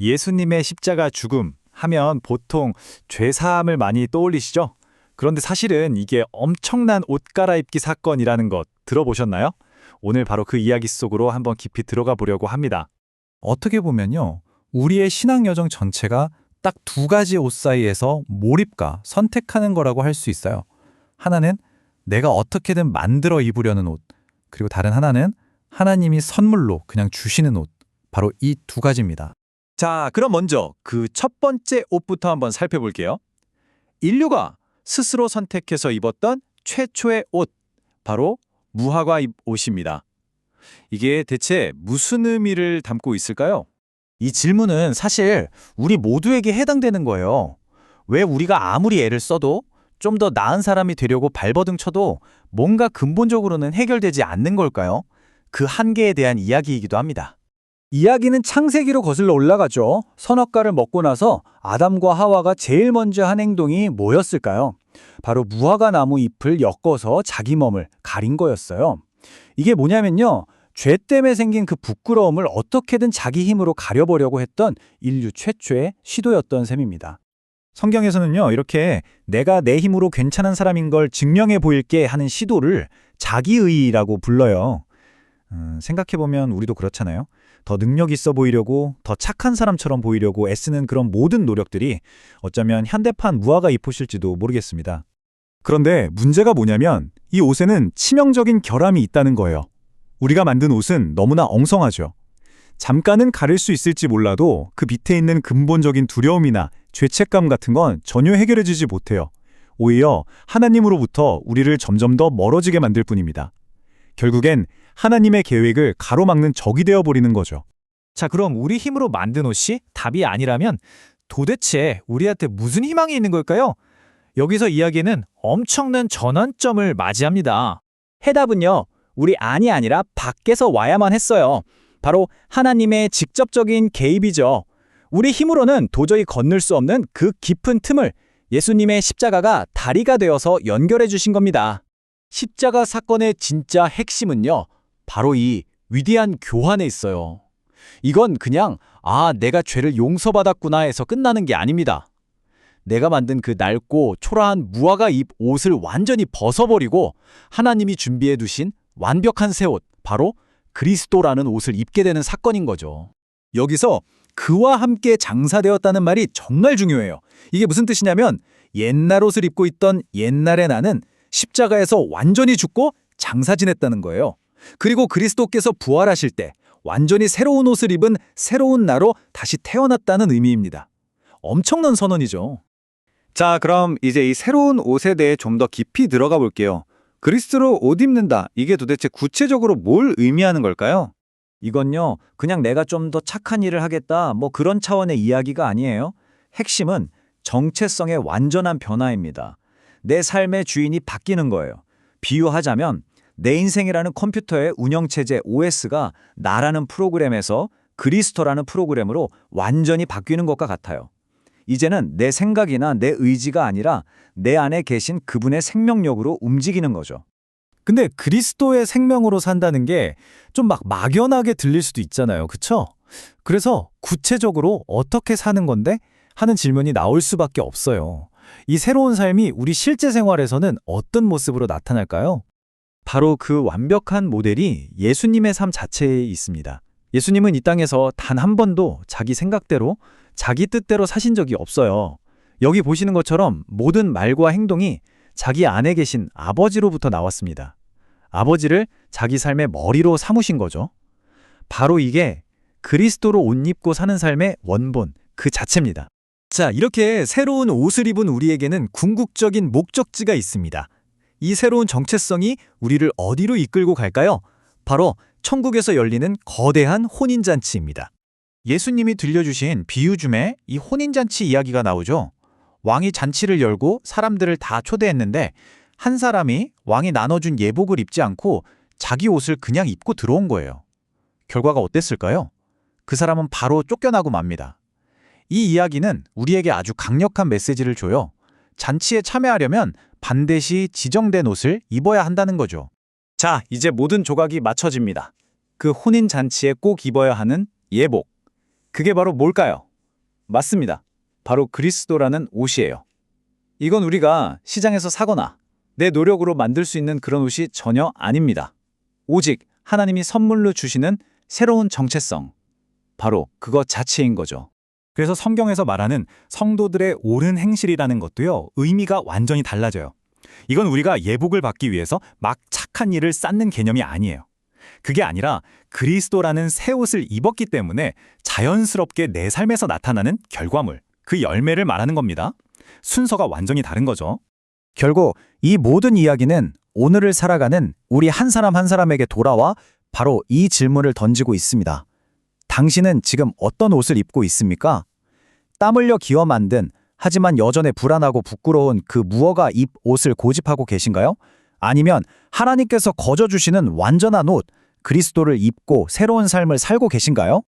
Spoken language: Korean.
예수님의 십자가 죽음 하면 보통 죄사함을 많이 떠올리시죠? 그런데 사실은 이게 엄청난 옷 갈아입기 사건이라는 것 들어보셨나요? 오늘 바로 그 이야기 속으로 한번 깊이 들어가 보려고 합니다. 어떻게 보면요, 우리의 신앙 여정 전체가 딱 두 가지 옷 사이에서 몰입과 선택하는 거라고 할 수 있어요. 하나는 내가 어떻게든 만들어 입으려는 옷, 그리고 다른 하나는 하나님이 선물로 그냥 주시는 옷. 바로 이 두 가지입니다. 자, 그럼 먼저 그 첫 번째 옷부터 한번 살펴볼게요. 인류가 스스로 선택해서 입었던 최초의 옷, 바로 무화과 잎 옷입니다. 이게 대체 무슨 의미를 담고 있을까요? 이 질문은 사실 우리 모두에게 해당되는 거예요. 왜 우리가 아무리 애를 써도 좀 더 나은 사람이 되려고 발버둥 쳐도 뭔가 근본적으로는 해결되지 않는 걸까요? 그 한계에 대한 이야기이기도 합니다. 이야기는 창세기로 거슬러 올라가죠. 선악과를 먹고 나서 아담과 하와가 제일 먼저 한 행동이 뭐였을까요? 바로 무화과 나무 잎을 엮어서 자기 몸을 가린 거였어요. 이게 뭐냐면요, 죄 때문에 생긴 그 부끄러움을 어떻게든 자기 힘으로 가려보려고 했던 인류 최초의 시도였던 셈입니다. 성경에서는요, 이렇게 내가 내 힘으로 괜찮은 사람인 걸 증명해 보일게 하는 시도를 자기의라고 불러요. 생각해보면 우리도 그렇잖아요. 더 능력 있어 보이려고, 더 착한 사람처럼 보이려고 애쓰는 그런 모든 노력들이 어쩌면 현대판 무화과 잎옷일지도 모르겠습니다. 그런데 문제가 뭐냐면 이 옷에는 치명적인 결함이 있다는 거예요. 우리가 만든 옷은 너무나 엉성하죠. 잠깐은 가릴 수 있을지 몰라도 그 밑에 있는 근본적인 두려움이나 죄책감 같은 건 전혀 해결해지지 못해요. 오히려 하나님으로부터 우리를 점점 더 멀어지게 만들 뿐입니다. 결국엔 하나님의 계획을 가로막는 적이 되어버리는 거죠. 자, 그럼 우리 힘으로 만든 옷이 답이 아니라면 도대체 우리한테 무슨 희망이 있는 걸까요? 여기서 이야기는 엄청난 전환점을 맞이합니다. 해답은요, 우리 안이 아니라 밖에서 와야만 했어요. 바로 하나님의 직접적인 개입이죠. 우리 힘으로는 도저히 건널 수 없는 그 깊은 틈을 예수님의 십자가가 다리가 되어서 연결해 주신 겁니다. 십자가 사건의 진짜 핵심은요, 바로 이 위대한 교환에 있어요. 이건 그냥 내가 죄를 용서받았구나 해서 끝나는 게 아닙니다. 내가 만든 그 낡고 초라한 무화과 잎 옷을 완전히 벗어버리고 하나님이 준비해 두신 완벽한 새 옷, 바로 그리스도라는 옷을 입게 되는 사건인 거죠. 여기서 그와 함께 장사되었다는 말이 정말 중요해요. 이게 무슨 뜻이냐면 옛날 옷을 입고 있던 옛날의 나는 십자가에서 완전히 죽고 장사 지냈다는 거예요. 그리고 그리스도께서 부활하실 때 완전히 새로운 옷을 입은 새로운 나로 다시 태어났다는 의미입니다. 엄청난 선언이죠. 자, 그럼 이제 이 새로운 옷에 대해 좀 더 깊이 들어가 볼게요. 그리스도로 옷 입는다. 이게 도대체 구체적으로 뭘 의미하는 걸까요? 이건요, 그냥 내가 좀 더 착한 일을 하겠다, 뭐 그런 차원의 이야기가 아니에요. 핵심은 정체성의 완전한 변화입니다. 내 삶의 주인이 바뀌는 거예요. 비유하자면 내 인생이라는 컴퓨터의 운영체제 OS가 나라는 프로그램에서 그리스도라는 프로그램으로 완전히 바뀌는 것과 같아요. 이제는 내 생각이나 내 의지가 아니라 내 안에 계신 그분의 생명력으로 움직이는 거죠. 근데 그리스도의 생명으로 산다는 게 좀 막 막연하게 들릴 수도 있잖아요. 그쵸? 그래서 구체적으로 어떻게 사는 건데? 하는 질문이 나올 수밖에 없어요. 이 새로운 삶이 우리 실제 생활에서는 어떤 모습으로 나타날까요? 바로 그 완벽한 모델이 예수님의 삶 자체에 있습니다. 예수님은 이 땅에서 단 한 번도 자기 생각대로, 자기 뜻대로 사신 적이 없어요. 여기 보시는 것처럼 모든 말과 행동이 자기 안에 계신 아버지로부터 나왔습니다. 아버지를 자기 삶의 머리로 삼으신 거죠. 바로 이게 그리스도로 옷 입고 사는 삶의 원본, 그 자체입니다. 자, 이렇게 새로운 옷을 입은 우리에게는 궁극적인 목적지가 있습니다. 이 새로운 정체성이 우리를 어디로 이끌고 갈까요? 바로 천국에서 열리는 거대한 혼인잔치입니다. 예수님이 들려주신 비유 중에 이 혼인잔치 이야기가 나오죠. 왕이 잔치를 열고 사람들을 다 초대했는데 한 사람이 왕이 나눠준 예복을 입지 않고 자기 옷을 그냥 입고 들어온 거예요. 결과가 어땠을까요? 그 사람은 바로 쫓겨나고 맙니다. 이 이야기는 우리에게 아주 강력한 메시지를 줘요. 잔치에 참여하려면 반드시 지정된 옷을 입어야 한다는 거죠. 자, 이제 모든 조각이 맞춰집니다. 그 혼인잔치에 꼭 입어야 하는 예복. 그게 바로 뭘까요? 맞습니다. 바로 그리스도라는 옷이에요. 이건 우리가 시장에서 사거나 내 노력으로 만들 수 있는 그런 옷이 전혀 아닙니다. 오직 하나님이 선물로 주시는 새로운 정체성. 바로 그것 자체인 거죠. 그래서 성경에서 말하는 성도들의 옳은 행실이라는 것도요, 의미가 완전히 달라져요. 이건 우리가 예복을 받기 위해서 막 착한 일을 쌓는 개념이 아니에요. 그게 아니라 그리스도라는 새 옷을 입었기 때문에 자연스럽게 내 삶에서 나타나는 결과물, 그 열매를 말하는 겁니다. 순서가 완전히 다른 거죠. 결국 이 모든 이야기는 오늘을 살아가는 우리 한 사람 한 사람에게 돌아와 바로 이 질문을 던지고 있습니다. 당신은 지금 어떤 옷을 입고 있습니까? 땀 흘려 기어 만든 하지만 여전히 불안하고 부끄러운 그 무허가 입 옷을 고집하고 계신가요? 아니면 하나님께서 거저 주시는 완전한 옷, 그리스도를 입고 새로운 삶을 살고 계신가요?